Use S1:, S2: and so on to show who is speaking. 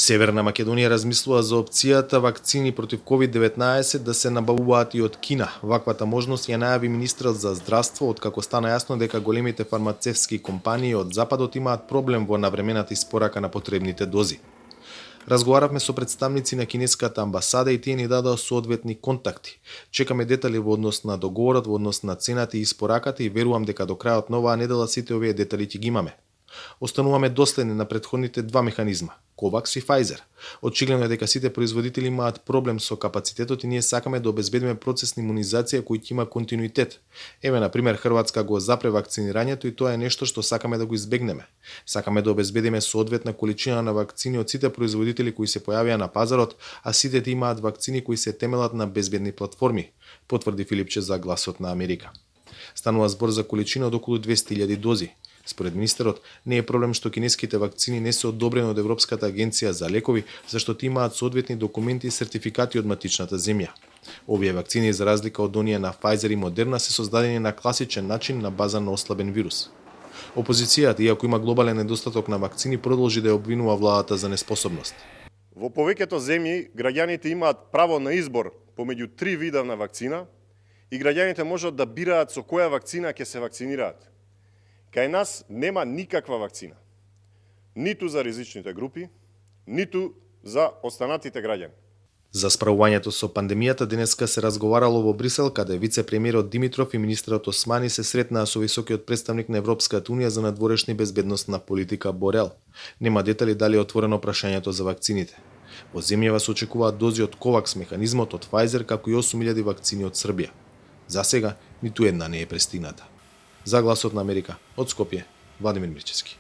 S1: Северна Македонија размислува за опцијата вакцини против COVID-19 да се набавуваат и од Кина. Ваквата можност ја најави министрот за здравство откако стана јасно дека големите фармацевтски компании од Западот имаат проблем во навремената испорака на потребните дози. Разговаравме со представници на кинеската амбасада и тие ни дадоа соодветни контакти. Чекаме детали во однос на договорот, во однос на цената и испораката и верувам дека до крајот на оваа недела сите овие детали ќе ги имаме. Остануваме доследни на претходните два механизма – COVAX и Pfizer. Очигледно е дека сите производители имаат проблем со капацитетот и ние сакаме да обезбедиме процес на имунизација кој ќе има континуитет. Еве, например, Хрватска го запре вакцинирањето и тоа е нешто што сакаме да го избегнеме. Сакаме да обезбедиме соодветна количина на вакцини од сите производители кои се појавија на пазарот, а сите имаат вакцини кои се темелат на безбедни платформи, потврди Филипче за Гласот на Америка. Станува збор за количина од околу 200.000 дози. Според министерот, не е проблем што кинеските вакцини не се одобрени од Европската агенција за лекови, зашто ти имаат соодветни документи и сертификати од матичната земја. Овие вакцини, за разлика од оние на Pfizer и Moderna, се создадени на класичен начин на база на ослабен вирус. Опозицијата, иако има глобален недостаток на вакцини, продолжи да ја обвинува владата за неспособност.
S2: Во повеќето земји, граѓаните имаат право на избор помеѓу 3 вида на вакцина и граѓаните можат да бираат со која вакцина ќе се вакцинираат. Кај нас нема никаква вакцина. Ниту за ризичните групи, ниту за останатите граѓани.
S1: За справувањето со пандемијата денеска се разговарало во Брисел, каде вице-премиерот Димитров и министерот Османи се сретнаа со високиот представник на Европската унија за надворешни безбедносна политика Борел. Нема детали дали е отворено прашањето за вакцините. Во земјава се очекуваат дози од COVAX механизмот од Pfizer, како и 8.000 вакцини од Србија. За сега, ниту една не е пристигната. За Гласот на Америка, од Скопје, Владимир Мирчевски.